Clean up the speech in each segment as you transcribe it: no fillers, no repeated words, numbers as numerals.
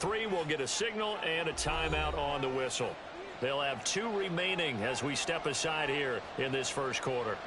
three will get a signal and a timeout on the whistle. They'll have 2 remaining as we step aside here in this first quarter.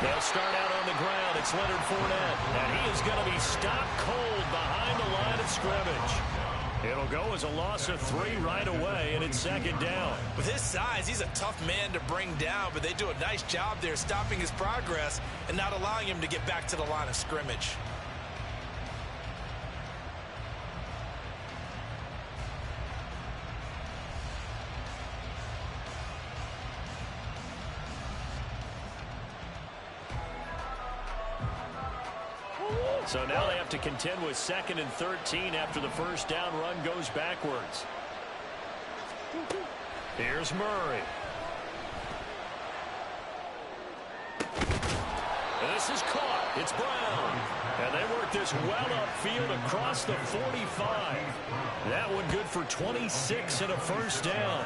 They'll start out on the ground. It's Leonard Fournette, and he is going to be stopped cold behind the line of scrimmage. It'll go as a loss of 3 right away, and it's second down. With his size, he's a tough man to bring down, but they do a nice job there stopping his progress and not allowing him to get back to the line of scrimmage. So now they have to contend with 2nd and 13 after the first down run goes backwards. Here's Murray. This is caught. It's Brown. And they work this well upfield across the 45. That one good for 26 and a first down.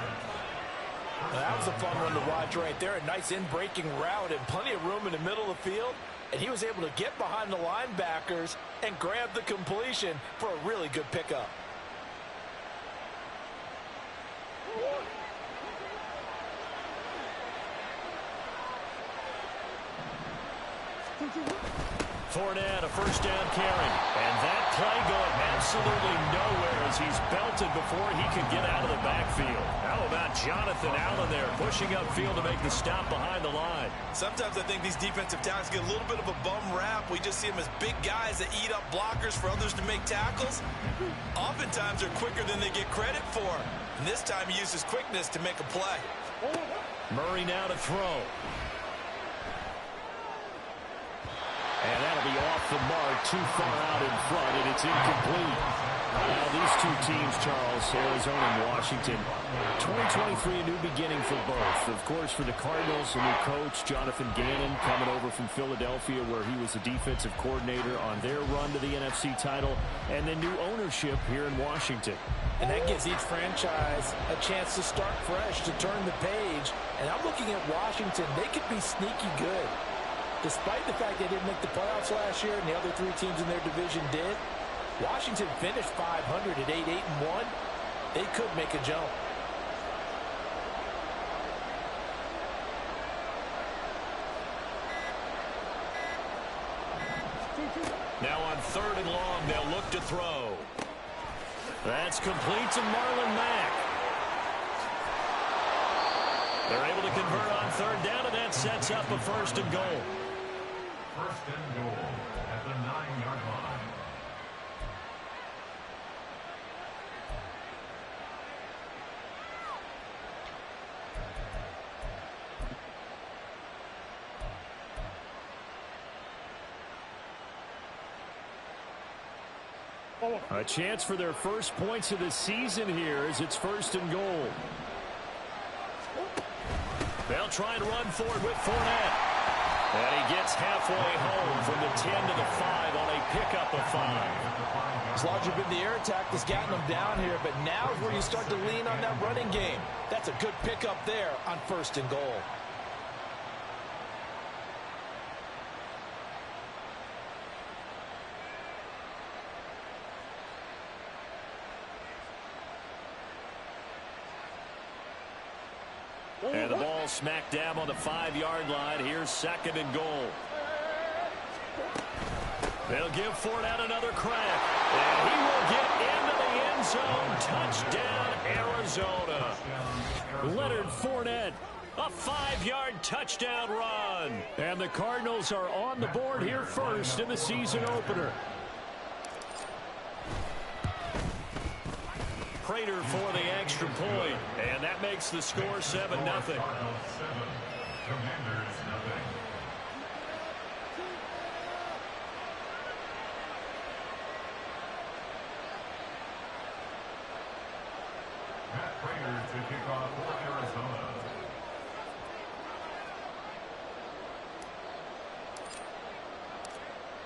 Well, that was a fun one to watch right there. A nice in-breaking route and plenty of room in the middle of the field. And he was able to get behind the linebackers and grab the completion for a really good pickup. Fournette, a first down carry. And that play going absolutely nowhere as he's belted before he could get out of the backfield. How about Jonathan Allen there pushing upfield to make the stop behind the line? Sometimes I think these defensive tackles get a little bit of a bum rap. We just see them as big guys that eat up blockers for others to make tackles. Oftentimes they're quicker than they get credit for. And this time he uses quickness to make a play. Murray now to throw. And that'll be off the mark, too far out in front, and it's incomplete. Now these 2 teams, Charles, Arizona and Washington, 2023, a new beginning for both. Of course, for the Cardinals, a new coach, Jonathan Gannon, coming over from Philadelphia, where he was the defensive coordinator on their run to the NFC title, and then new ownership here in Washington. And that gives each franchise a chance to start fresh, to turn the page. And I'm looking at Washington. They could be sneaky good. Despite the fact they didn't make the playoffs last year and the other 3 teams in their division did, Washington finished 500 at 8-1. They could make a jump. Now on 3rd and long, they'll look to throw. That's complete to Marlon Mack. They're able to convert on 3rd down, and that sets up a 1st and goal. 1st and goal at the 9-yard line. A chance for their first points of the season here as it's 1st and goal. They'll try and run forward with Fournette. And he gets halfway home from the 10 to the 5 on a pickup of 5. It's largely been the air attack that's gotten them down here, but now is where you start to lean on that running game. That's a good pickup there on 1st and goal. And the ball smack dab on the 5-yard line. Here's 2nd and goal. They'll give Fournette another crack. And he will get into the end zone. Touchdown, Arizona. Leonard Fournette, a 5-yard touchdown run. And the Cardinals are on the board here first in the season opener. Prater for the extra point, and that makes the score 7-0. Commanders 7. Matt Prater to kick off for Arizona.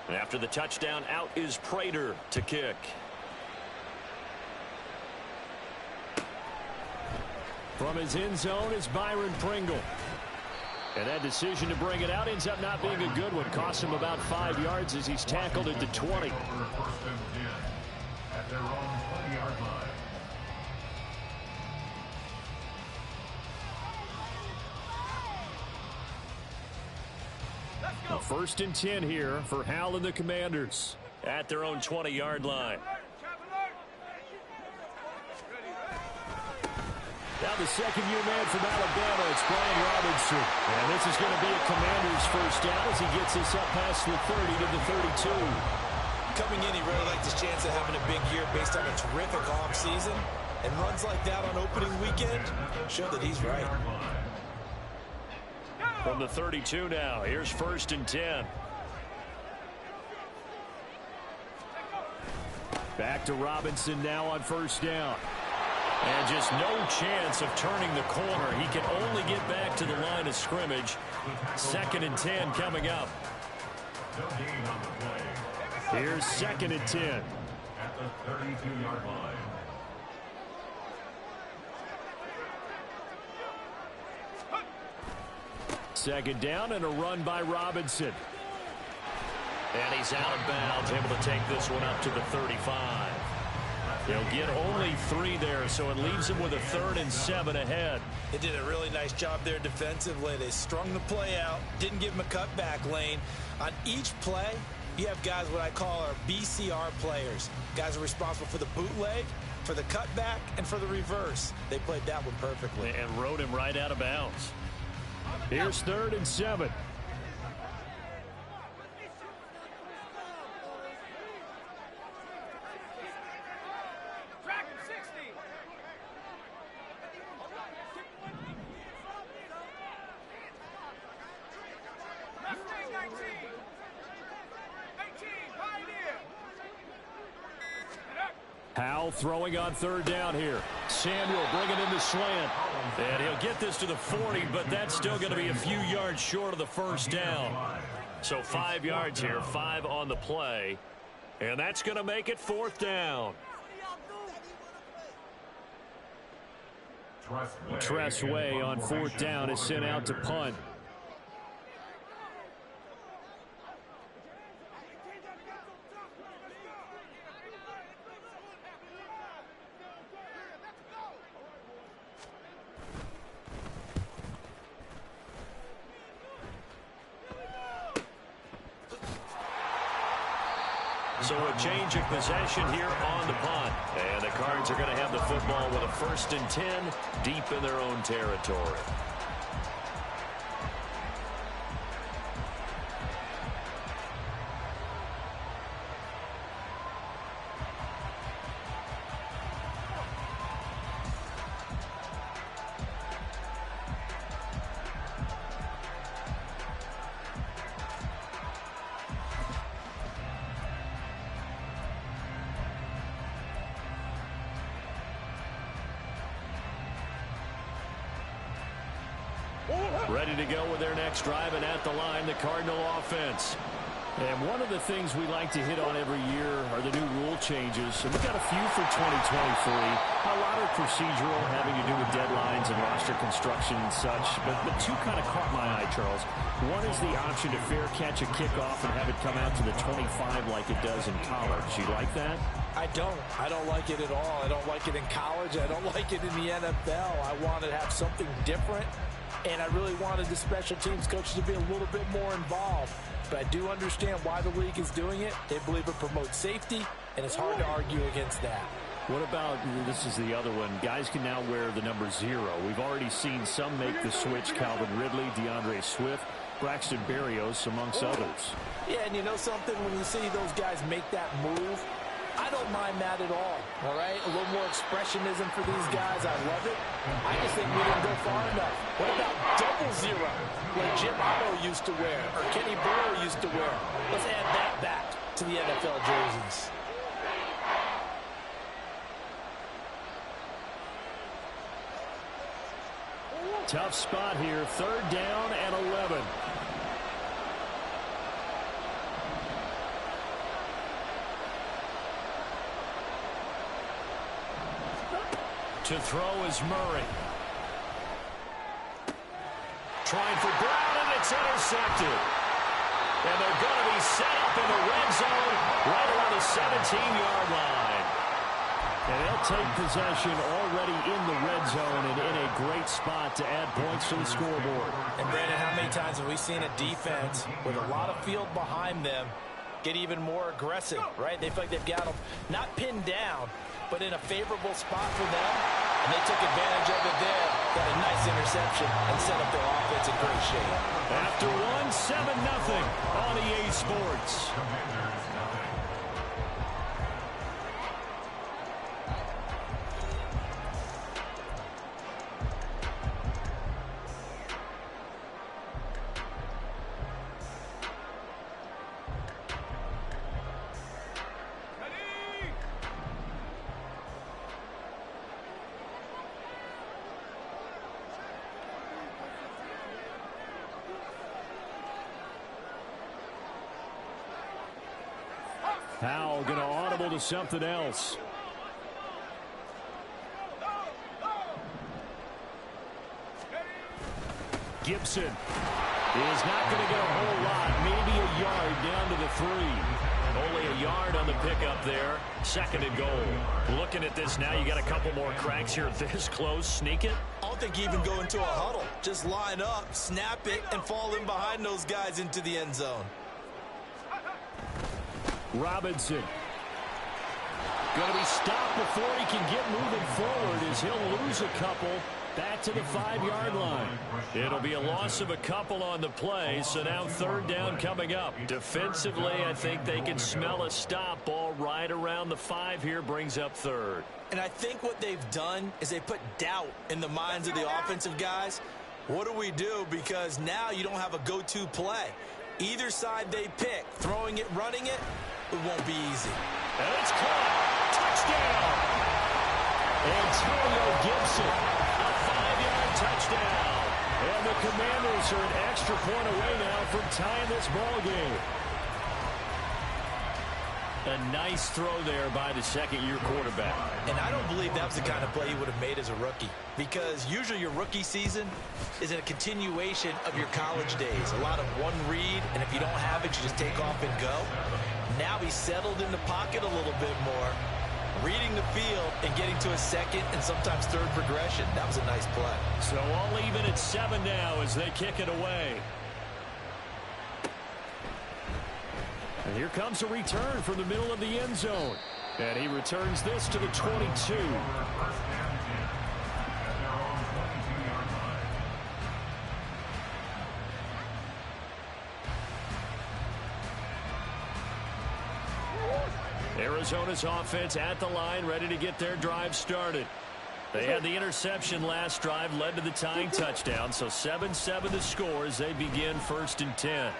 And after the touchdown, out is Prater to kick. From his end zone is Byron Pringle. And that decision to bring it out ends up not being a good one. Cost him about 5 yards as he's tackled at the 20. First and 10 at their own 20-yard line. First and 10 here for Hal and the Commanders at their own 20-yard line. Now the second-year man from Alabama, it's Brian Robinson. And this is going to be a Commanders first down as he gets this up past the 30 to the 32. Coming in, he really liked his chance of having a big year based on a terrific offseason. And runs like that on opening weekend show that he's right. From the 32 now, here's first and 10. Back to Robinson now on first down. And just no chance of turning the corner. He can only get back to the line of scrimmage. Second and 10 coming up. No gain on the play. Here's second and 10. At the 32-yard line. Second down and a run by Robinson. And he's out of bounds, able to take this one up to the 35. They'll get only 3 there, so it leaves him with a 3rd and 7 ahead. They did a really nice job there defensively. They strung the play out, didn't give him a cutback lane. On each play, you have guys what I call our BCR players. Guys are responsible for the bootleg, for the cutback, and for the reverse. They played that one perfectly. And rode him right out of bounds. Here's 3rd and 7. Howell throwing on 3rd down here. Samuel bringing in the slant. And he'll get this to the 40, but that's still going to be a few yards short of the first down. So 5 yards here, 5 on the play. And that's going to make it 4th down. Tress Way on 4th down is sent out to punt. So a change of possession here on the punt. And the Cards are going to have the football with a 1st and 10 deep in their own territory. Ready to go with their next drive, and at the line, the Cardinal offense. And one of the things we like to hit on every year are the new rule changes. And we've got a few for 2023. A lot are procedural, having to do with deadlines and roster construction and such. But 2 kind of caught my eye, Charles. One is the option to fair catch a kickoff and have it come out to the 25 like it does in college. You like that? I don't like it at all. I don't like it in college. I don't like it in the NFL. I want to have something different. And I really wanted the special teams coaches to be a little bit more involved. But I do understand why the league is doing it. They believe it promotes safety, and it's hard to argue against that. What about, this is the other one, guys can now wear the number 0. We've already seen some make the switch, Calvin Ridley, DeAndre Swift, Braxton Berrios, amongst others. Yeah, and you know something? When you see those guys make that move, I don't mind that at all right? A little more expressionism for these guys. I love it. I just think we didn't go far enough. What about double 0, like Jim Otto used to wear or Kenny Burrow used to wear? Let's add that back to the NFL jerseys. Tough spot here. 3rd down and 11. To throw is Murray. Trying for Brown, and it's intercepted. And they're going to be set up in the red zone right around the 17-yard line. And they'll take possession already in the red zone and in a great spot to add points to the scoreboard. And Brandon, how many times have we seen a defense with a lot of field behind them get even more aggressive, right? They feel like they've got them not pinned down, but in a favorable spot for them. And they took advantage of it there. Got a nice interception and set up their offense in great shape. After 7-0 on EA Sports. Powell going to audible to something else. Gibson is not going to get a whole lot. Maybe a yard down to the 3. Only a yard on the pickup there. 2nd and goal. Looking at this now, you got a couple more cracks here this close. Sneak it. I don't think you even go into a huddle. Just line up, snap it, and fall in behind those guys into the end zone. Robinson going to be stopped before he can get moving forward as he'll lose a couple back to the 5-yard line. It'll be a loss of a couple on the play, so now 3rd down coming up. Defensively, I think they can smell a stop. Ball right around the 5 here brings up 3rd. And I think what they've done is they put doubt in the minds of the offensive guys. What do we do? Because now you don't have a go-to play. Either side they pick, throwing it, running it, it won't be easy. And it's caught. Touchdown. Antonio Gibson. A 5-yard touchdown. And the Commanders are an extra point away now from tying this ball game. A nice throw there by the 2nd-year quarterback. And I don't believe that was the kind of play he would have made as a rookie. Because usually your rookie season is a continuation of your college days. A lot of one read, and if you don't have it, you just take off and go. Now he's settled in the pocket a little bit more, reading the field and getting to a 2nd and sometimes 3rd progression. That was a nice play. So all even at 7 now as they kick it away. And here comes a return from the middle of the end zone. And he returns this to the 22. Arizona's offense at the line, ready to get their drive started. They had the interception last drive, led to the tying touchdown. So 7-7 the score as they begin 1st and 10.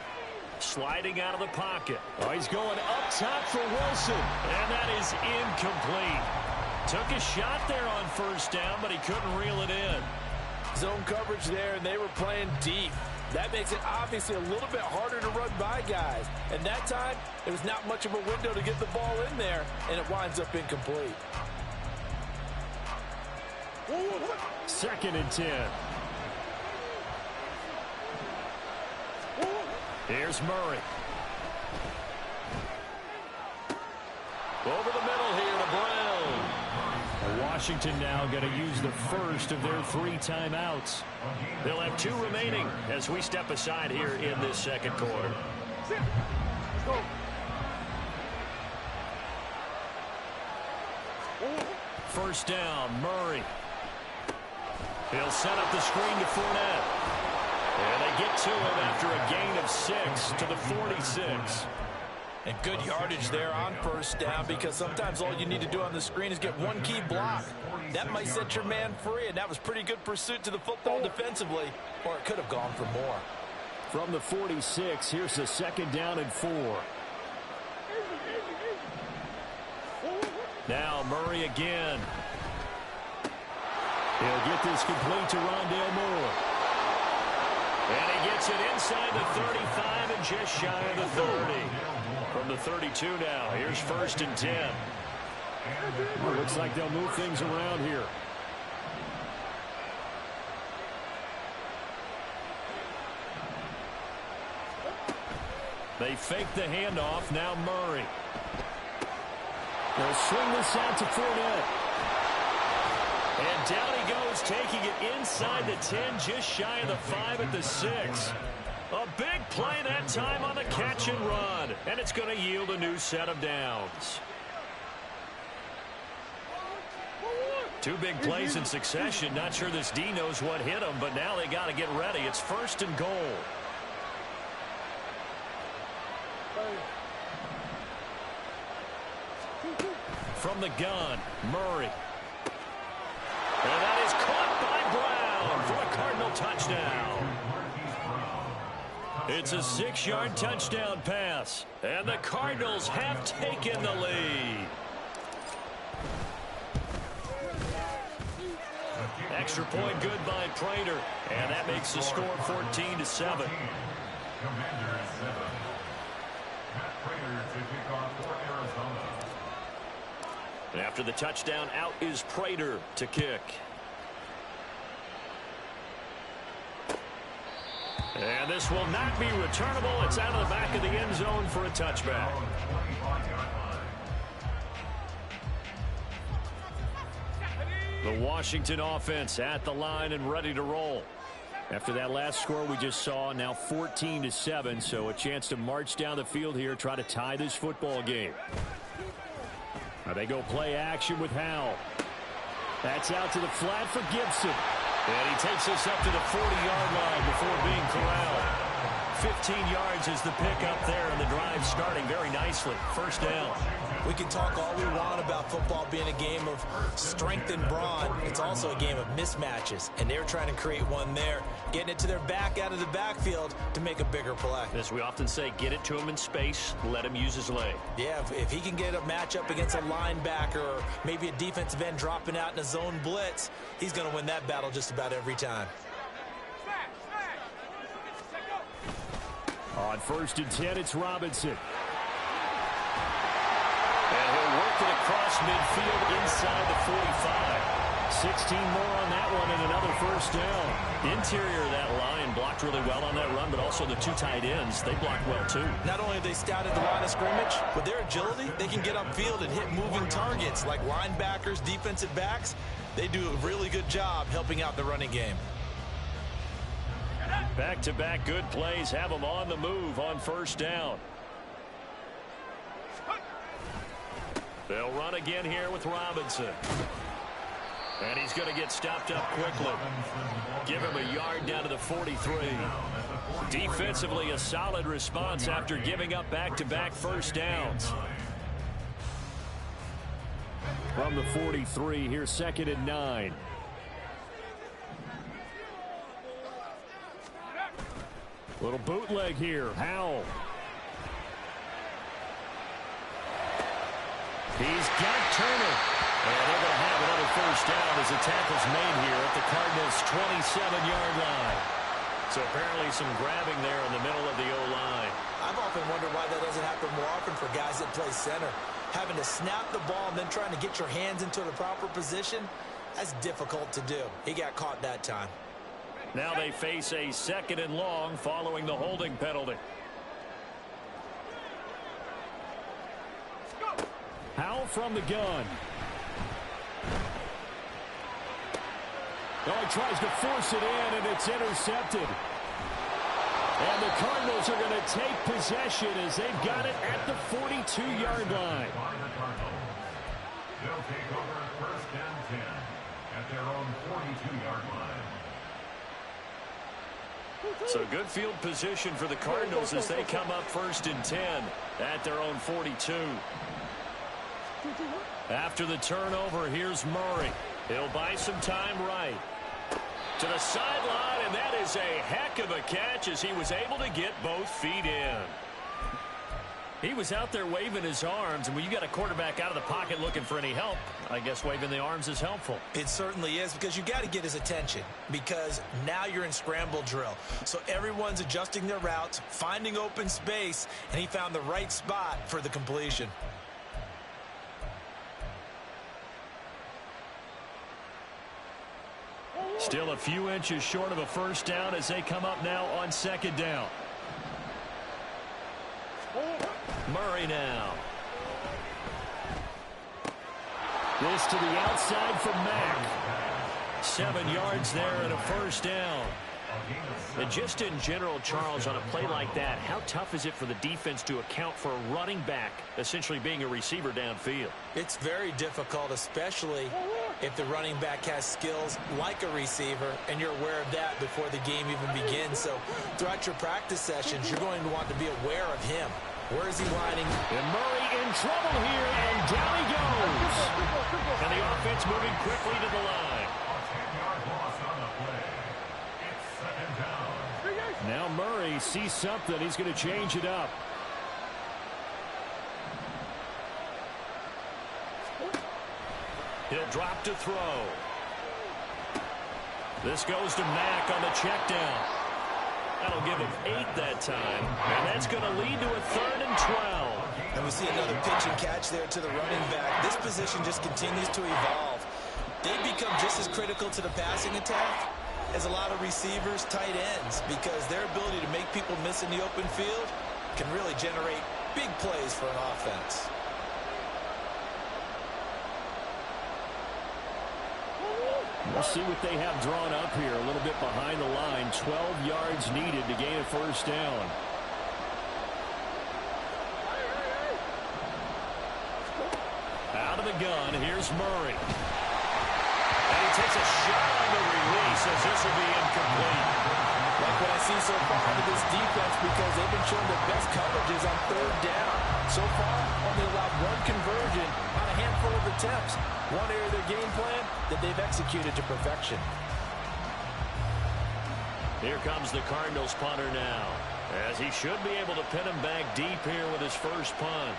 Sliding out of the pocket. Oh, he's going up top for Wilson. And that is incomplete. Took a shot there on 1st down, but he couldn't reel it in. Zone coverage there, and they were playing deep. That makes it obviously a little bit harder to run by guys. And that time, it was not much of a window to get the ball in there, and it winds up incomplete. 2nd and 10. Here's Murray. Over the middle here to Brown. Washington now going to use the first of their 3 timeouts. They'll have 2 remaining as we step aside here in this 2nd quarter. First down, Murray. He'll set up the screen to Fournette. And they get to him after a gain of 6 to the 46. And good yardage there on 1st down, because sometimes all you need to do on the screen is get one key block. That might set your man free, and that was pretty good pursuit to the football defensively, or it could have gone for more. From the 46, here's the 2nd down and 4. Now Murray again. He'll get this complete to Rondale Moore. And he gets it inside the 35 and just shy of the 30. From the 32 now, here's 1st and 10. Well, looks like they'll move things around here. They fake the handoff. Now Murray. They'll swing this out to Fournette. And down he goes, taking it inside the 10, just shy of the 5 at the 6. A big play that time on the catch and run. And it's going to yield a new set of downs. 2 big plays in succession. Not sure this D knows what hit him, but now they got to get ready. It's 1st and goal. From the gun, Murray. And that is caught by Brown for a Cardinal touchdown. It's a 6-yard touchdown pass, and the Cardinals have taken the lead. Extra point good by Prater, and that makes the score 14-7. Commander 7. Matt Prater to kick off for Arizona. And after the touchdown, out is Prater to kick. And this will not be returnable. It's out of the back of the end zone for a touchback. The Washington offense at the line and ready to roll. After that last score we just saw, now 14-7, so a chance to march down the field here, try to tie this football game. Now they go play action with Howell. That's out to the flat for Gibson. And he takes us up to the 40-yard line before being corralled. 15 yards is the pickup there, and the drive starting very nicely. 1st down. We can talk all we want about football being a game of strength and brawn. It's also a game of mismatches, and they're trying to create one there, getting it to their back out of the backfield to make a bigger play. As we often say, get it to him in space, let him use his leg. Yeah, if he can get a matchup against a linebacker or maybe a defensive end dropping out in a zone blitz, he's going to win that battle just about every time. On 1st and 10, it's Robinson. And he'll work it across midfield inside the 45. 16 more on that one and another 1st down. Interior of that line blocked really well on that run, but also the 2 tight ends, they blocked well too. Not only have they scouted the line of scrimmage, with their agility, they can get upfield and hit moving targets like linebackers, defensive backs. They do a really good job helping out the running game. Back-to-back good plays have them on the move on 1st down. They'll run again here with Robinson. And he's going to get stopped up quickly. Give him a yard down to the 43. Defensively, a solid response after giving up back-to-back 1st downs. From the 43, here's 2nd and 9. Little bootleg here. Howell. He's got Turner. And they're going to have another 1st down as the tackle's made here at the Cardinals' 27-yard line. So apparently some grabbing there in the middle of the O-line. I've often wondered why that doesn't happen more often for guys that play center. Having to snap the ball and then trying to get your hands into the proper position, that's difficult to do. He got caught that time. Now they face a 2nd and long following the holding penalty. Howell from the gun. Oh, he tries to force it in, and it's intercepted. And the Cardinals are going to take possession as they've got it at the 42-yard line. They'll take over 1st and 10 at their own 42-yard line. So good field position for the Cardinals as they come up 1st and 10 at their own 42. After the turnover, here's Murray. He'll buy some time right. To the sideline, and that is a heck of a catch as he was able to get both feet in. He was out there waving his arms, and when you got a quarterback out of the pocket looking for any help, I guess waving the arms is helpful. It certainly is, because you got to get his attention, because now you're in scramble drill. So everyone's adjusting their routes, finding open space, and he found the right spot for the completion. Still a few inches short of a first down as they come up now on second down. Murray now. This to the outside for Mack. 7 yards there and a first down. And just in general, Charles, on a play like that, how tough is it for the defense to account for a running back essentially being a receiver downfield? It's very difficult, especially if the running back has skills like a receiver, and you're aware of that before the game even begins. So throughout your practice sessions, you're going to want to be aware of him. Where is he lining? And Murray in trouble here, and down he goes. And the offense moving quickly to the line. Now Murray sees something. He's going to change it up. He'll drop to throw. This goes to Mack on the check down. That'll give him 8 that time. And that's going to lead to a 3rd and 12. And we see another pitch and catch there to the running back. This position just continues to evolve. They become just as critical to the passing attack as a lot of receivers, tight ends, because their ability to make people miss in the open field can really generate big plays for an offense. We'll see what they have drawn up here. A little bit behind the line. 12 yards needed to gain a first down. Out of the gun, here's Murray. And he takes a shot on the release as this will be incomplete. Like what I see so far into this defense, because they've been showing the best coverages on 3rd down. So far, only allowed 1 conversion on a handful of attempts. One area of their game plan that they've executed to perfection. Here comes the Cardinals punter now, as he should be able to pin him back deep here with his first punt.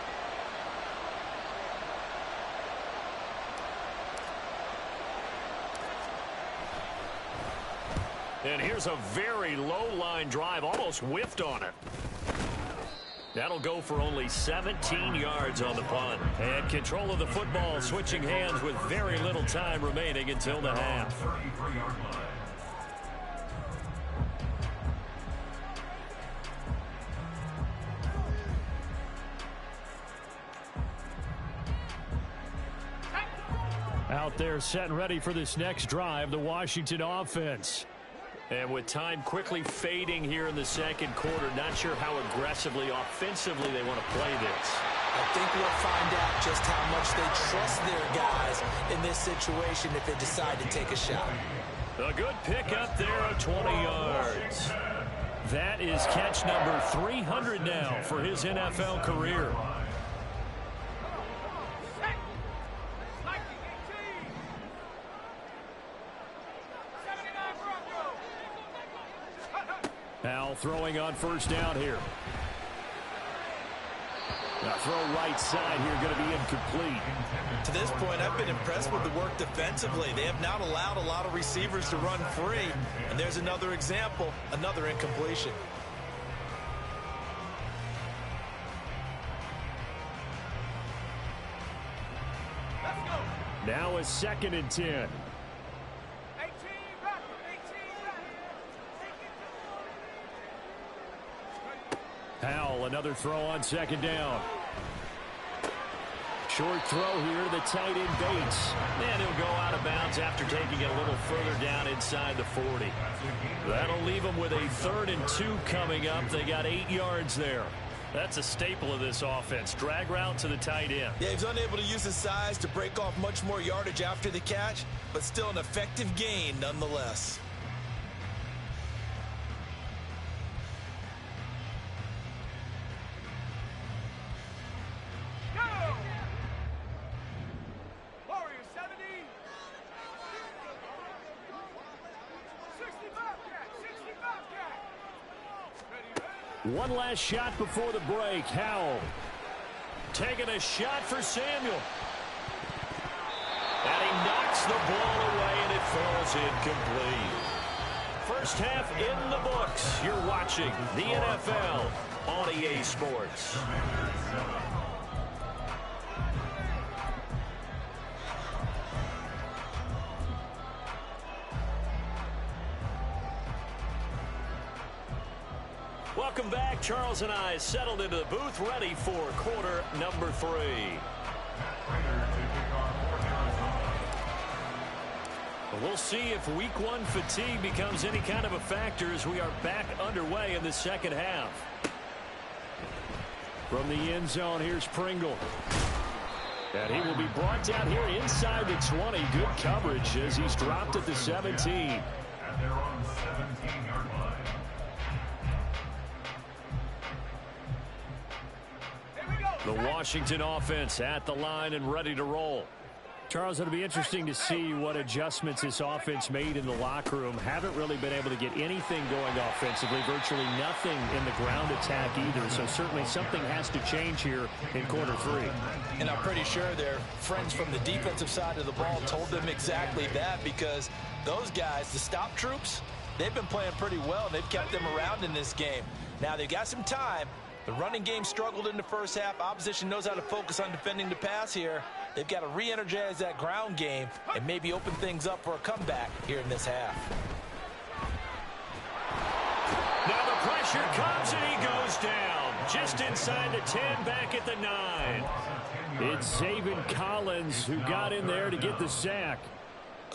And here's a very low line drive, almost whiffed on it. That'll go for only 17 yards on the punt. And control of the football switching hands with very little time remaining until the half. Out there set and ready for this next drive, the Washington offense. And with time quickly fading here in the second quarter, not sure how aggressively, offensively they want to play this. I think we'll find out just how much they trust their guys in this situation if they decide to take a shot. A good pick up there at 20 yards. That is catch number 300 now for his NFL career. Now throwing on first down here. Now throw right side here, going to be incomplete. To this point, I've been impressed with the work defensively. They have not allowed a lot of receivers to run free. And there's another example, another incompletion. Now a 2nd and 10. Howell, another throw on second down. Short throw here to the tight end Bates. And he'll go out of bounds after taking it a little further down inside the 40. That'll leave them with a 3rd and 2 coming up. They got 8 yards there. That's a staple of this offense. Drag route to the tight end. Yeah, he's unable to use his size to break off much more yardage after the catch, but still an effective gain nonetheless. One last shot before the break. Howell taking a shot for Samuel. And he knocks the ball away, and it falls incomplete. First half in the books. You're watching the NFL on EA Sports. Welcome back. Charles and I settled into the booth, ready for quarter number 3. We'll see if week 1 fatigue becomes any kind of a factor as we are back underway in the second half. From the end zone, here's Pringle. And he will be brought down here inside the 20. Good coverage as he's dropped at the 17. At their own 17-yard line. The Washington offense at the line and ready to roll. Charles, it'll be interesting to see what adjustments this offense made in the locker room. Haven't really been able to get anything going offensively, virtually nothing in the ground attack either. So certainly something has to change here in quarter 3. And I'm pretty sure their friends from the defensive side of the ball told them exactly that, because those guys, the stop troops, they've been playing pretty well. They've kept them around in this game. Now they've got some time. The running game struggled in the first half. Opposition knows how to focus on defending the pass here. They've got to re-energize that ground game and maybe open things up for a comeback here in this half. Now the pressure comes and he goes down. Just inside the 10, back at the 9. It's Zaven Collins who got in there to get the sack.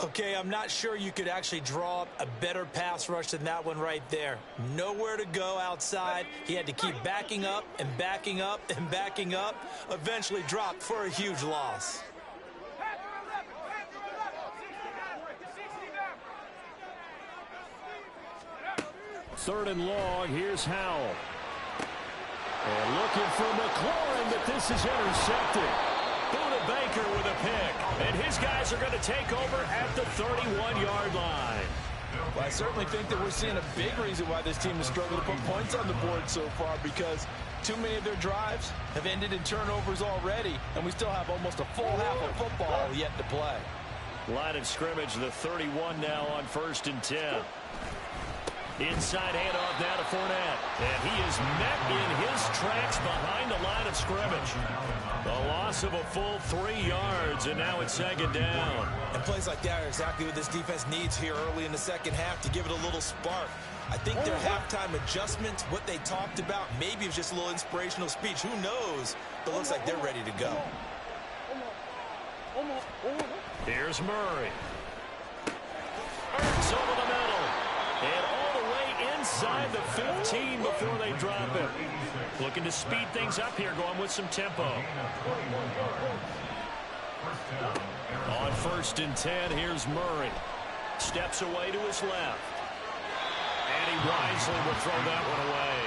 Okay, I'm not sure you could actually draw up a better pass rush than that one right there. Nowhere to go outside. He had to keep backing up and backing up and backing up. Eventually dropped for a huge loss. Third and long, here's Howell. And looking for McLaurin, but this is intercepted. Buda Baker with a pick, and his guys are going to take over at the 31-yard line. Well, I certainly think that we're seeing a big reason why this team has struggled to put points on the board so far, because too many of their drives have ended in turnovers already, and we still have almost a full half of football yet to play. Line of scrimmage, the 31 now on 1st and 10. Inside handoff now to Fournette. And he is met in his tracks behind the line of scrimmage. The loss of a full 3 yards, and now it's 2nd down. And plays like that are exactly what this defense needs here early in the second half to give it a little spark. I think their halftime adjustments, what they talked about, maybe it was just a little inspirational speech. Who knows? But it looks like they're ready to go. Here's Murray. Ertz over the middle. And all the way inside the 15 before they drop it. Looking to speed things up here, going with some tempo. On 1st and 10, here's Murray. Steps away to his left. And he wisely will throw that one away.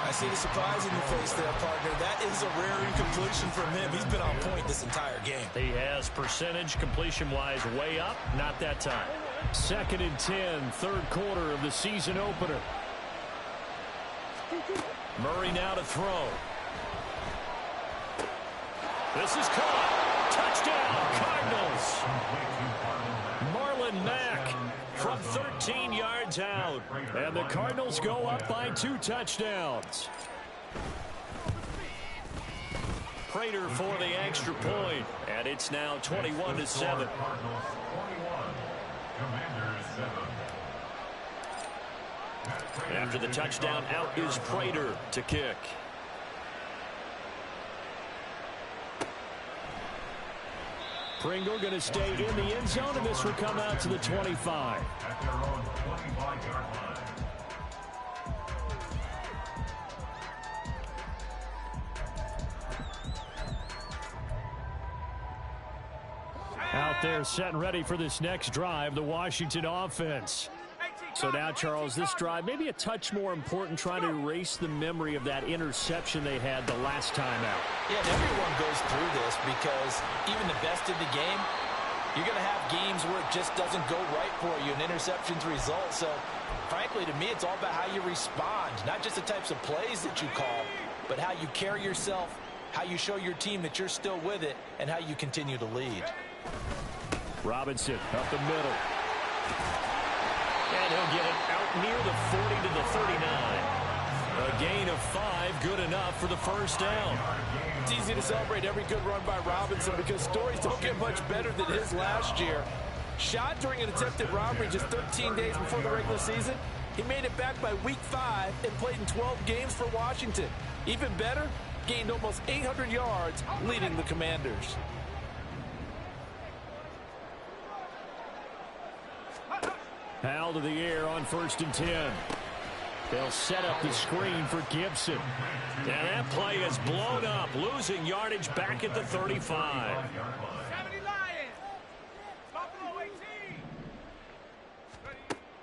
I see the surprise in your face there, partner. That is a rare incompletion from him. He's been on point this entire game. He has percentage completion-wise way up. Not that time. 2nd and 10, 3rd quarter of the season opener. Murray now to throw. This is caught. Touchdown, Cardinals. Marlon Mack from 13 yards out. And the Cardinals go up by 2 touchdowns. Prater for the extra point. And it's now 21-7. After the touchdown, out is Prater to kick. Pringle going to stay in the end zone, and this will come out to the 25. At their own 25-yard line. Out there set and ready for this next drive, the Washington offense. So now, Charles, this drive maybe a touch more important, trying to erase the memory of that interception they had the last time out. Yeah, and everyone goes through this because even the best in the game, you're going to have games where it just doesn't go right for you, and interceptions result. So, frankly, to me, it's all about how you respond, not just the types of plays that you call, but how you carry yourself how you show your team that you're still with it, and how you continue to lead. Robinson up the middle. And he'll get it out near the 40 to the 39. A gain of 5, good enough for the first down. It's easy to celebrate every good run by Robinson because stories don't get much better than his last year. Shot during an attempted robbery just 13 days before the regular season. He made it back by week 5 and played in 12 games for Washington. Even better, gained almost 800 yards leading the Commanders. Howell to the air on 1st and 10. They'll set up the screen for Gibson. And that play is blown up, losing yardage back at the 35.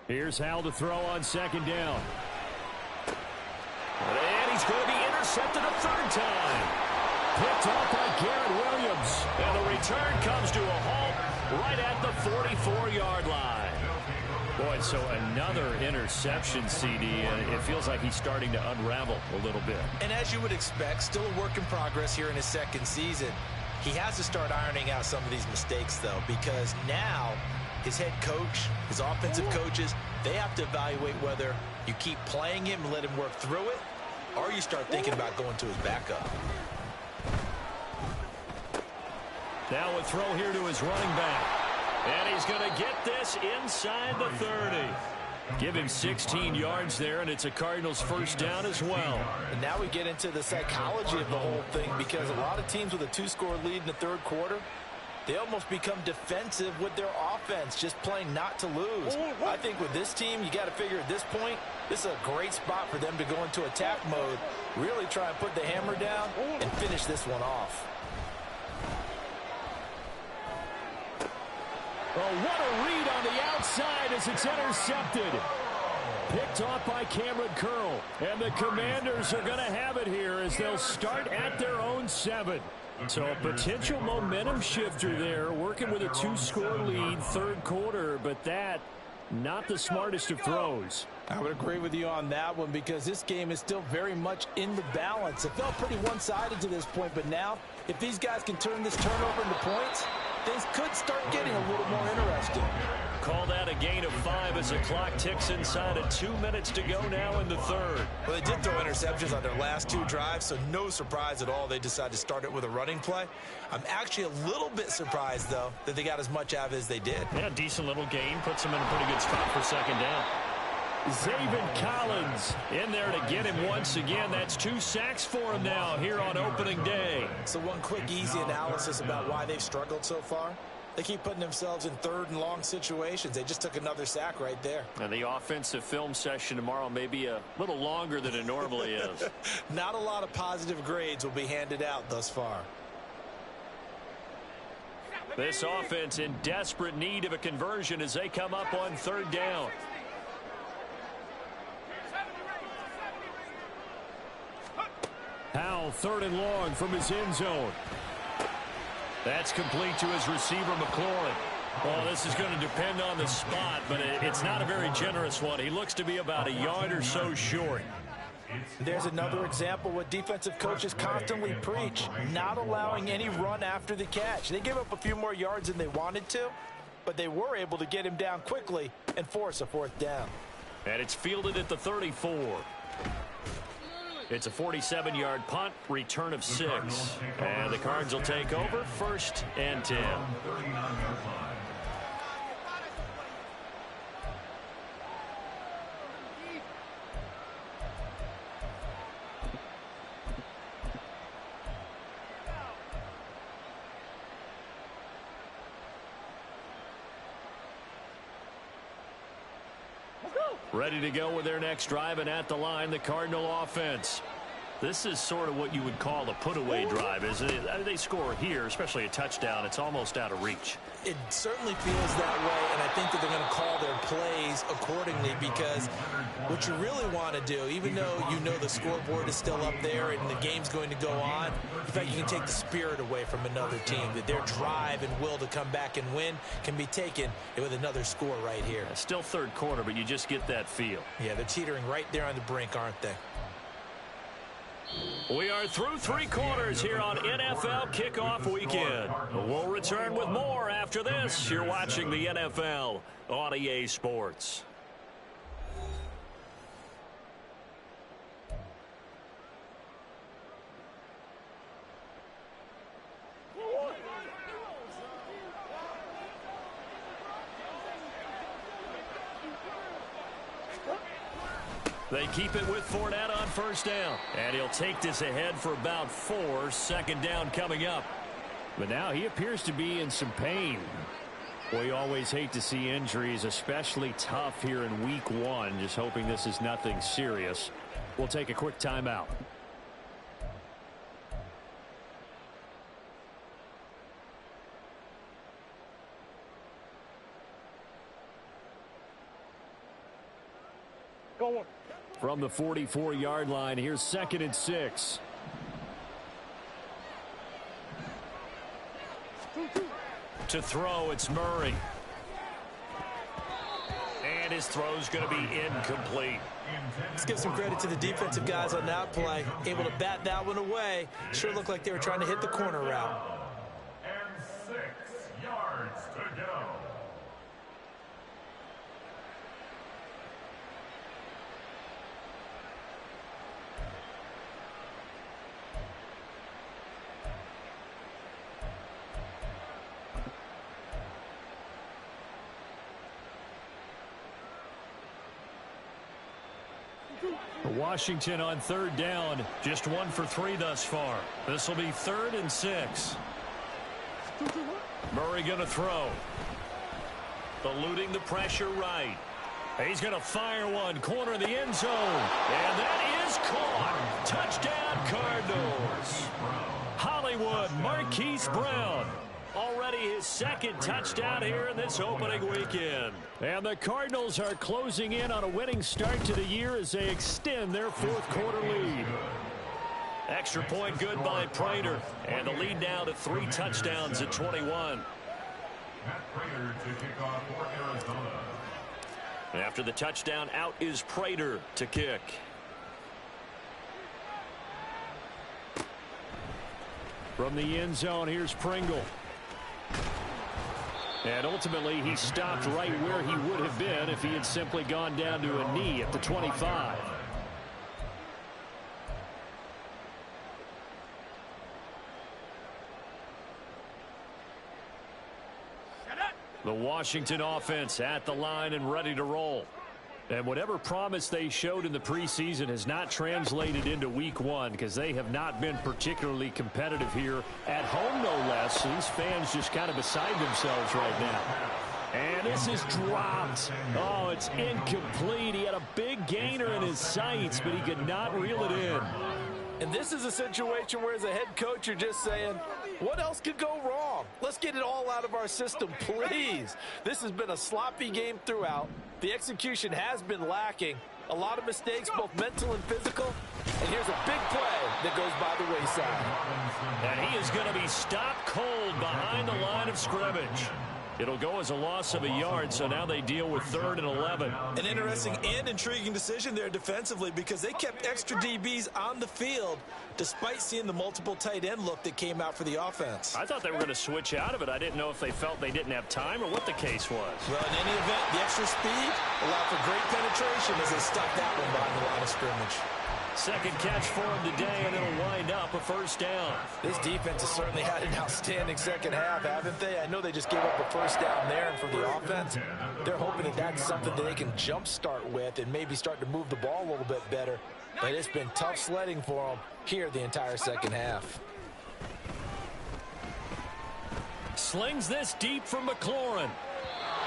Here's Howell to throw on 2nd down. And he's going to be intercepted a 3rd time. Picked off by Garrett Williams. And the return comes to a halt right at the 44-yard line. Boy, so another interception, CD. It feels like he's starting to unravel a little bit. And as you would expect, still a work in progress here in his 2nd season. He has to start ironing out some of these mistakes, though, because now his head coach, his offensive coaches, they have to evaluate whether you keep playing him and let him work through it, or you start thinking about going to his backup. Now a throw here to his running back. And he's going to get this inside the 30. Give him 16 yards there, and it's a Cardinals first down as well. And now we get into the psychology of the whole thing, because a lot of teams with a 2-score lead in the 3rd quarter, they almost become defensive with their offense, just playing not to lose. I think with this team, you got to figure at this point, this is a great spot for them to go into attack mode, really try and put the hammer down and finish this one off. Oh, what a read on the outside as it's intercepted. Picked off by Cameron Curl. And the Commanders are going to have it here as they'll start at their own 7. So a potential momentum shifter there, working with a 2-score lead, 3rd quarter, but that, not the smartest of throws. I would agree with you on that one, because this game is still very much in the balance. It felt pretty one-sided to this point, but now, if these guys can turn this turnover into points, things could start getting a little more interesting. Call that a gain of 5 as the clock ticks inside of 2 minutes to go now in the 3rd. Well, they did throw interceptions on their last 2 drives, so no surprise at all they decided to start it with a running play. I'm actually a little bit surprised, though, that they got as much out of it as they did. Yeah, decent little gain. Puts them in a pretty good spot for 2nd down. Zaven Collins in there to get him once again. That's 2 sacks for him now here on opening day. So one quick, easy analysis about why they've struggled so far. They keep putting themselves in 3rd and long situations. They just took another sack right there. And the offensive film session tomorrow may be a little longer than it normally is. Not a lot of positive grades will be handed out thus far. This offense in desperate need of a conversion as they come up on 3rd down. Howell, 3rd and long from his end zone. That's complete to his receiver, McLaurin. Well, this is going to depend on the spot, but it's not a very generous one. He looks to be about a yard or so short. There's another example what defensive coaches constantly preach, not allowing any run after the catch. They gave up a few more yards than they wanted to, but they were able to get him down quickly and force a 4th down. And it's fielded at the 34. It's a 47-yard punt, return of 6. And the Cards will take over 1st and 10. Ready to go with their next drive, and at the line, the Cardinal offense. This is sort of what you would call a put-away drive, isn't it? They score here, especially a touchdown. It's almost out of reach. It certainly feels that way, and I think that they're going to call their plays accordingly, because what you really want to do, even though you know the scoreboard is still up there and the game's going to go on, in fact, you can take the spirit away from another team, that their drive and will to come back and win can be taken with another score right here. Still 3rd quarter, but you just get that feel. Yeah, they're teetering right there on the brink, aren't they? We are through 3 quarters here on NFL Kickoff Weekend. We'll return with more after this. You're watching the NFL on EA Sports. They keep it with Fournette on first down. And he'll take this ahead for about 4. Second down coming up. But now he appears to be in some pain. We always hate to see injuries, especially tough here in week 1. Just hoping this is nothing serious. We'll take a quick timeout. From the 44-yard line, here's 2nd and 6. To throw, it's Murray. And his throw's going to be incomplete. Let's give some credit to the defensive guys on that play. Able to bat that one away. Sure looked like they were trying to hit the corner route. And 6 yards to go. Washington on 3rd down. Just 1 for 3 thus far. This will be 3rd and 6. Murray going to throw. Eluding the pressure right. He's going to fire one. Corner of the end zone. And that is caught. Touchdown Cardinals. Hollywood Marquise Brown. Already his 2nd touchdown here in this opening weekend. And the Cardinals are closing in on a winning start to the year as they extend their 4th quarter lead. Extra point good by Prater. And the lead now to 3 touchdowns at 21. Matt Prater to kick off for Arizona. After the touchdown, out is Prater to kick. From the end zone, here's Pringle. And ultimately, he stopped right where he would have been if he had simply gone down to a knee at the 25. The Washington offense at the line and ready to roll. And whatever promise they showed in the preseason has not translated into week 1 because they have not been particularly competitive here at home, no less. So these fans just kind of beside themselves right now. And this is dropped. Oh, it's incomplete. He had a big gainer in his sights, but he could not reel it in. And this is a situation where as a head coach you're just saying, what else could go wrong? Let's get it all out of our system, please. This has been a sloppy game throughout. The execution has been lacking. A lot of mistakes, both mental and physical. And here's a big play that goes by the wayside. And he is going to be stopped cold behind the line of scrimmage. It'll go as a loss of a yard, so now they deal with 3rd and 11. An interesting and intriguing decision there defensively because they kept extra DBs on the field despite seeing the multiple tight end look that came out for the offense. I thought they were going to switch out of it. I didn't know if they felt they didn't have time or what the case was. Well, in any event, the extra speed allowed for great penetration as they stuck that one behind the line of scrimmage. 2nd catch for him today, and it'll wind up a 1st down. This defense has certainly had an outstanding 2nd half, haven't they? I know they just gave up a 1st down there, and for the offense, they're hoping that that's something that they can jumpstart with and maybe start to move the ball a little bit better. But it's been tough sledding for them here the entire 2nd half. Slings this deep from McLaurin.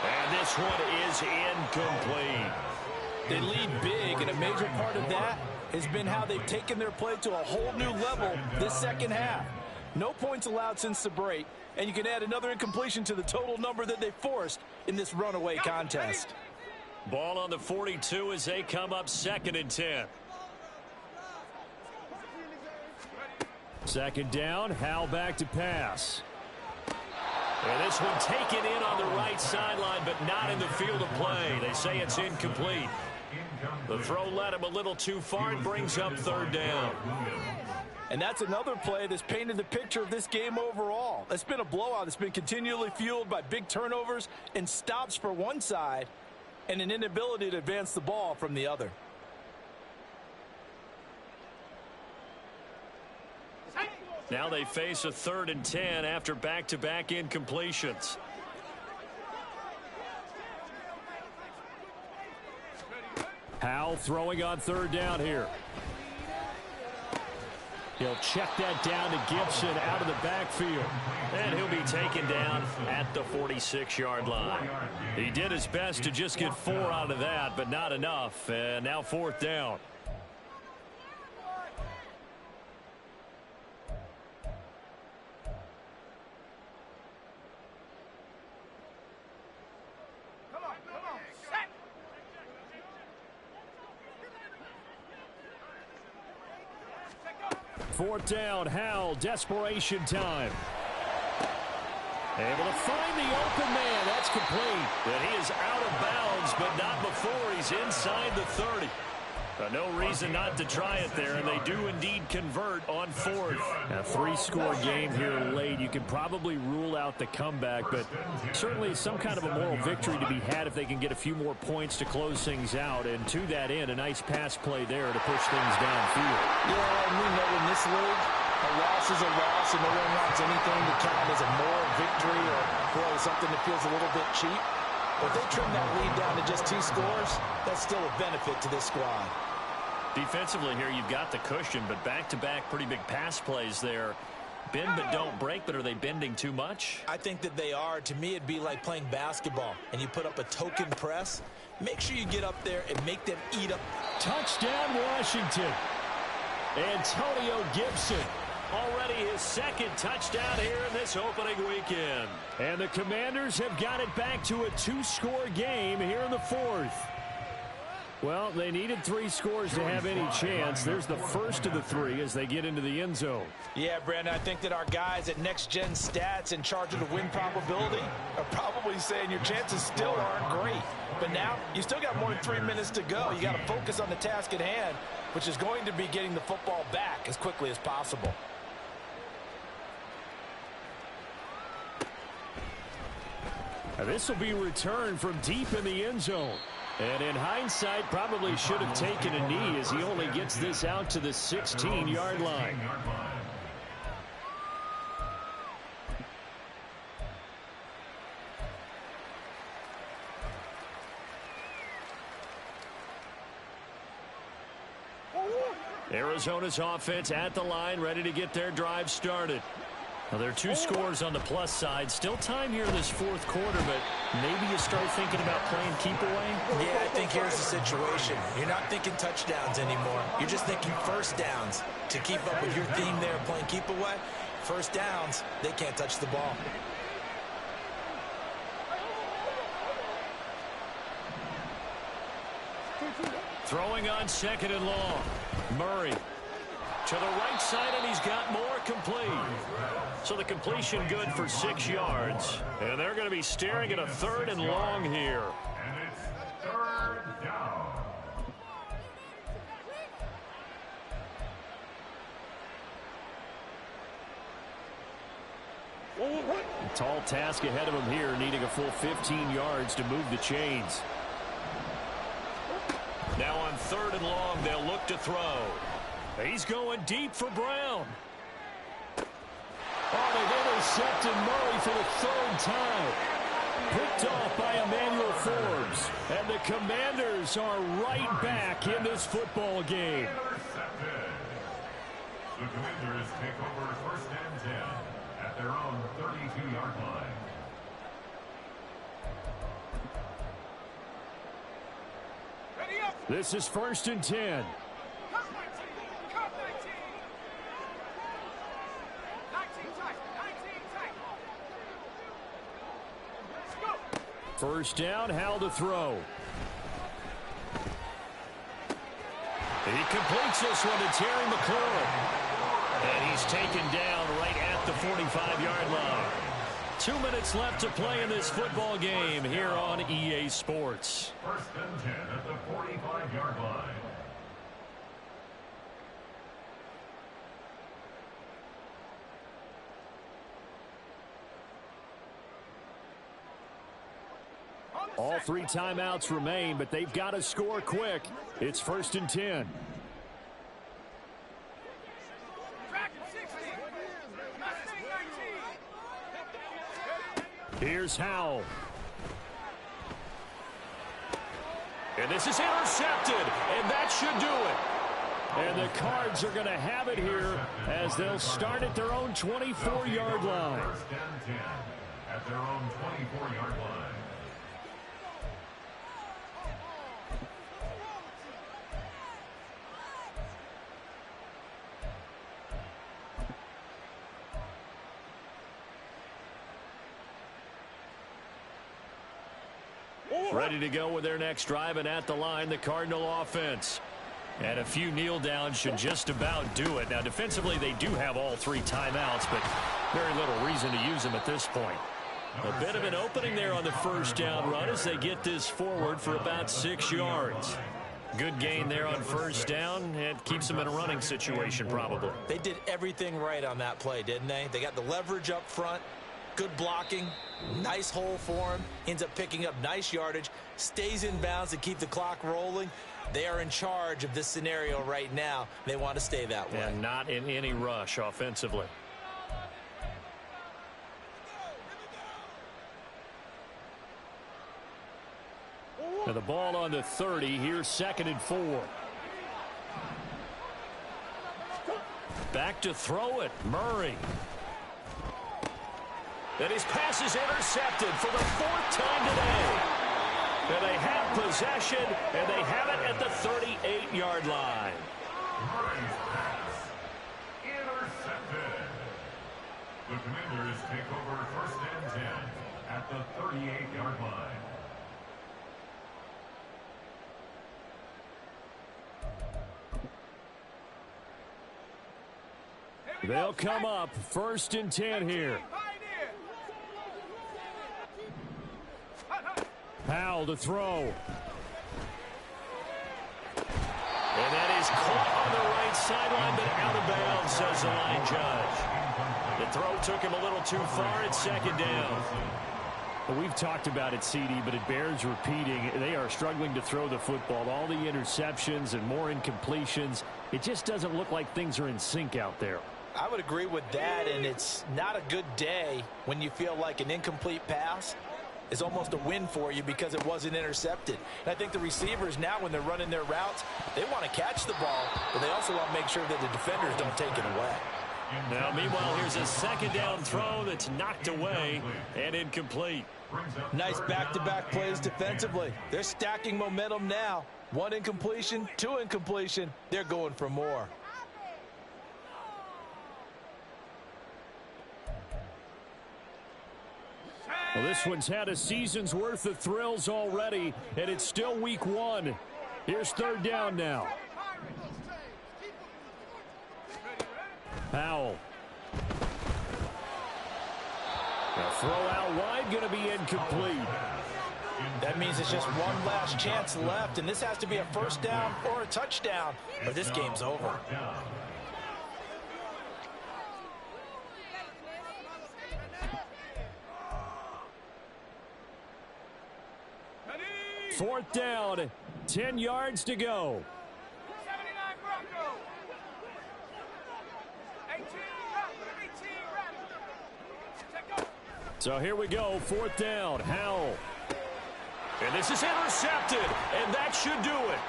And this one is incomplete. They lead big, and a major part of that has been how they've taken their play to a whole new level this 2nd half. No points allowed since the break, and you can add another incompletion to the total number that they forced in this runaway contest. Ball on the 42 as they come up 2nd and 10. 2nd down, Howell back to pass. And this one taken in on the right sideline, but not in the field of play. They say it's incomplete. The throw led him a little too far and brings up third down. And that's another play that's painted the picture of this game overall. It's been a blowout. It's been continually fueled by big turnovers and stops for one side and an inability to advance the ball from the other. Now they face a 3rd and 10 after back-to-back incompletions. Howell throwing on 3rd down here. He'll check that down to Gibson out of the backfield. And he'll be taken down at the 46-yard line. He did his best to just get 4 out of that, but not enough. And now 4th down. Fourth down, Howell, desperation time. Able to find the open man. That's complete. And he is out of bounds, but not before he's inside the 30. But no reason not to try it there, and they do indeed convert on 4th. A 3-score game here late. You can probably rule out the comeback, but certainly some kind of a moral victory to be had if they can get a few more points to close things out. And to that end, a nice pass play there to push things downfield. Yeah, and we know in this league, a loss is a loss, and no one wants anything to count as a moral victory or really something that feels a little bit cheap. But if they trim that lead down to just 2 scores, that's still a benefit to this squad. Defensively here, you've got the cushion, but back-to-back pretty big pass plays there. Bend but don't break, but are they bending too much? I think that they are. To me, it'd be like playing basketball, and you put up a token press. Make sure you get up there and make them eat up. Touchdown, Washington. Antonio Gibson. Already his 2nd touchdown here in this opening weekend. And the Commanders have got it back to a 2-score game here in the 4th. Well, they needed 3 scores to have any chance. There's the first of the 3 as they get into the end zone. Yeah, Brandon, I think that our guys at Next Gen Stats in charge of the win probability are probably saying your chances still aren't great. But now you still got more than 3 minutes to go. You got to focus on the task at hand, which is going to be getting the football back as quickly as possible. This will be returned from deep in the end zone. And in hindsight, probably should have taken a knee as he only gets this out to the 16-yard line. Arizona's offense at the line, ready to get their drive started. Now, there are 2 scores on the plus side. Still time here in this 4th quarter, but maybe you start thinking about playing keep away? Yeah, I think here's the situation. You're not thinking touchdowns anymore. You're just thinking first downs. To keep up with your theme there, playing keep away, first downs, they can't touch the ball. Throwing on 2nd and long. Murray to the right side, and he's got more complete. So the completion good for 6 yards. And they're going to be staring at a 3rd and long here. And it's 3rd down. A tall task ahead of him here, needing a full 15 yards to move the chains. Now on 3rd and long, they'll look to throw. He's going deep for Brown. Oh, they've intercepted Murray for the 3rd time. Picked off by Emmanuel Forbes. And the Commanders are right back in this football game. Intercepted. The Commanders take over 1st and 10 at their own 32-yard line. This is 1st and 10. First down, Howell to throw. He completes this one to Terry McLaurin. And he's taken down right at the 45-yard line. 2 minutes left to play in this football game here on EA Sports. First and 10 at the 45-yard line. All 3 timeouts remain, but they've got to score quick. It's first and 10. Here's Howell. And this is intercepted, and that should do it. And the Cards are going to have it here as they'll start at their own 24-yard line. First and 10 at their own 24-yard line. Ready to go with their next drive, and at the line, the Cardinal offense. And a few kneel downs should just about do it. Now, defensively, they do have all 3 timeouts, but very little reason to use them at this point. A bit of an opening there on the first down run as they get this forward for about 6 yards. Good gain there on first down, and keeps them in a running situation probably. They did everything right on that play, didn't they? They got the leverage up front. Good blocking, nice hole for him, ends up picking up nice yardage, stays in bounds to keep the clock rolling. They are in charge of this scenario right now. They want to stay that way. And not in any rush offensively. Now the ball on the 30, here's second and 4. Back to throw it, Murray. And his pass is intercepted for the 4th time today. And they have possession, and they have it at the 38-yard line. Murray's pass intercepted. The Commanders take over first and 10 at the 38-yard line. They'll come up first and 10 here. Howell to throw. And that is caught on the right sideline, but out of bounds, says the line judge. The throw took him a little too far. It's second down. Well, we've talked about it, CD, but it bears repeating. They are struggling to throw the football. All the interceptions and more incompletions. It just doesn't look like things are in sync out there. I would agree with that, and it's not a good day when you feel like an incomplete pass is almost a win for you because it wasn't intercepted. And I think the receivers now, when they're running their routes, they want to catch the ball, but they also want to make sure that the defenders don't take it away. Now, meanwhile, here's a second down throw that's knocked away and incomplete. Nice back-to-back plays defensively. They're stacking momentum now. 1 incompletion, 2 incompletion. They're going for more. Well, this one's had a season's worth of thrills already, and it's still week 1. Here's third down now. Howell. The throw out wide, going to be incomplete. That means it's just one last chance left, and this has to be a first down or a touchdown, or this game's over. Fourth down, 10 yards to go. So here we go, fourth down, Howell. And this is intercepted, and that should do it.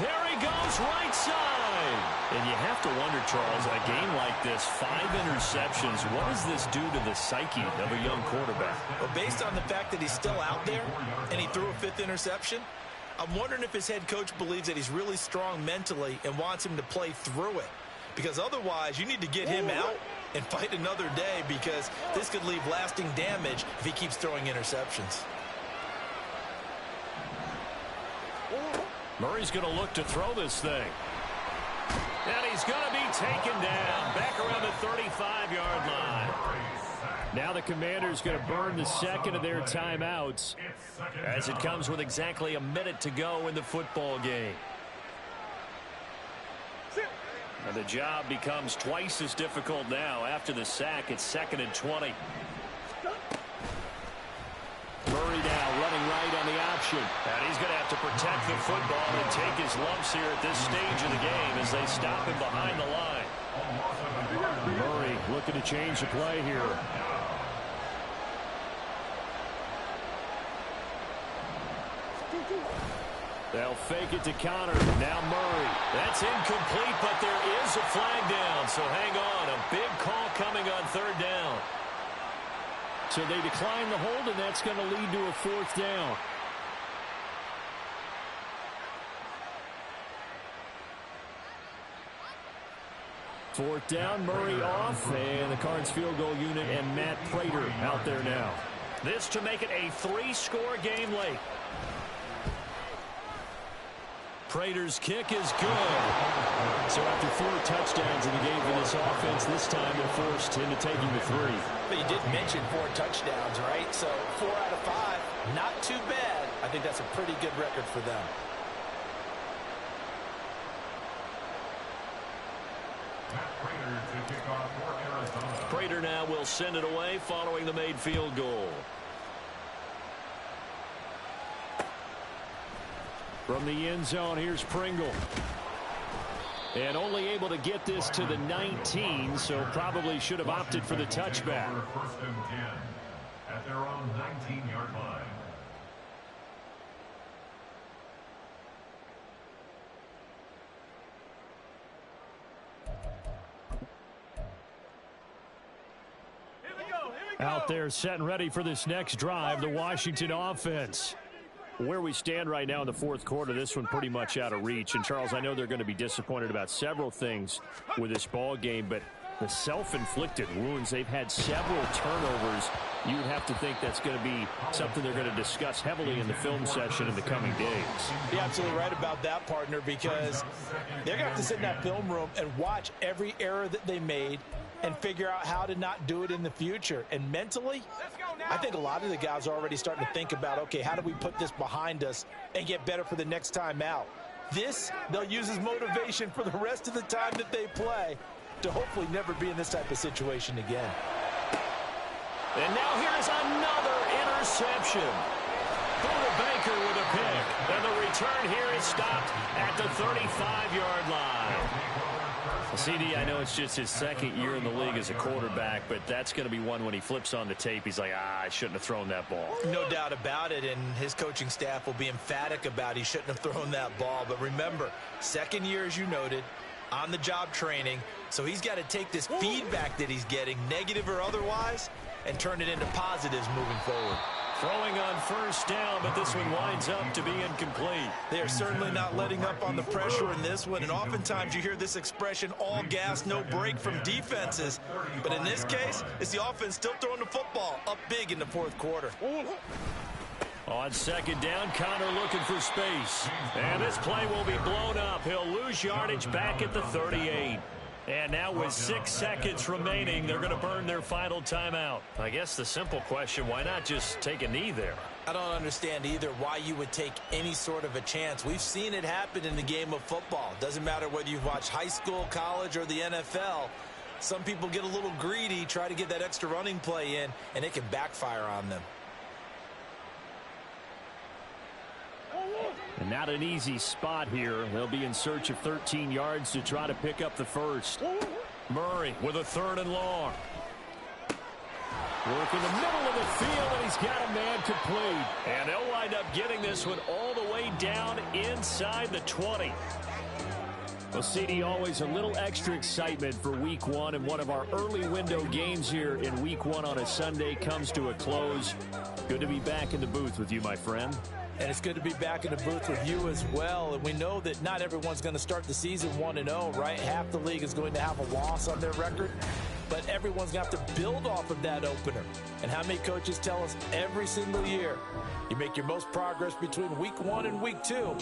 There he goes, right side. And you have to wonder, Charles, a game like this, 5 interceptions, what does this do to the psyche of a young quarterback? Well, based on the fact that he's still out there and he threw a 5th interception, I'm wondering if his head coach believes that he's really strong mentally and wants him to play through it. Because otherwise, you need to get him out and fight another day, because this could leave lasting damage if he keeps throwing interceptions. Murray's going to look to throw this thing. And he's going to be taken down back around the 35-yard line. Now the Commanders going to burn the second of their timeouts as it comes with exactly a minute to go in the football game. And the job becomes twice as difficult now after the sack. It's 2nd and 20. Murray now running right on the option. And he's going to have to protect the football and take his lumps here at this stage of the game as they stop him behind the line. Murray looking to change the play here. They'll fake it to Connor. Now Murray. That's incomplete, but there is a flag down. So hang on. A big call coming on 3rd down. So they decline the hold, and that's going to lead to a 4th down. Fourth down, Murray off, and the Cards field goal unit and Matt Prater out there now. This to make it a 3-score game late. Prater's kick is good. So after 4 touchdowns in the game for this offense, this time they're forced into taking the 3. But you did mention 4 touchdowns, right? So 4 out of 5, not too bad. I think that's a pretty good record for them. Prater now will send it away following the made field goal. From the end zone, here's Pringle. And only able to get this to the 19, so probably should have opted for the touchback. 1st and 10 at their own 19-yard line. Out there set and ready for this next drive, the Washington offense. Where we stand right now in the 4th quarter, this one pretty much out of reach. And, Charles, I know they're going to be disappointed about several things with this ball game, but the self-inflicted wounds, they've had several turnovers. You would have to think that's going to be something they're going to discuss heavily in the film session in the coming days. You're absolutely right about that, partner, because they're going to have to sit in that film room and watch every error that they made and figure out how to not do it in the future. And mentally, I think a lot of the guys are already starting to think about, okay, how do we put this behind us and get better for the next time out? This, they'll use as motivation for the rest of the time that they play to hopefully never be in this type of situation again. And now here's another interception. Buda Baker with a pick. And the return here is stopped at the 35-yard line. CD, I know it's just his 2nd year in the league as a quarterback, but that's going to be one when he flips on the tape. He's like, I shouldn't have thrown that ball. No doubt about it, and his coaching staff will be emphatic about he shouldn't have thrown that ball. But remember, 2nd year, as you noted, on-the-job training, so he's got to take this feedback that he's getting, negative or otherwise, and turn it into positives moving forward. Throwing on 1st down, but this one winds up to be incomplete. They are certainly not letting up on the pressure in this one, and oftentimes you hear this expression, all gas, no break from defenses. But in this case, it's the offense still throwing the football up big in the 4th quarter. On 2nd down, Connor looking for space. And this play will be blown up. He'll lose yardage back at the 38. And now with 6 seconds remaining, they're going to burn their final timeout. I guess the simple question, why not just take a knee there? I don't understand either why you would take any sort of a chance. We've seen it happen in the game of football. Doesn't matter whether you've watched high school, college, or the NFL. Some people get a little greedy, try to get that extra running play in, and it can backfire on them. And not an easy spot here. They'll be in search of 13 yards to try to pick up the 1st. Murray with a 3rd and long. Work in the middle of the field, and he's got a man complete. And they'll wind up getting this one all the way down inside the 20. Well, CD, always a little extra excitement for Week 1, and one of our early window games here in Week 1 on a Sunday comes to a close. Good to be back in the booth with you, my friend. And it's good to be back in the booth with you as well. And we know that not everyone's going to start the season 1-0, right? Half the league is going to have a loss on their record. But everyone's going to have to build off of that opener. And how many coaches tell us every single year, you make your most progress between Week 1 and Week 2.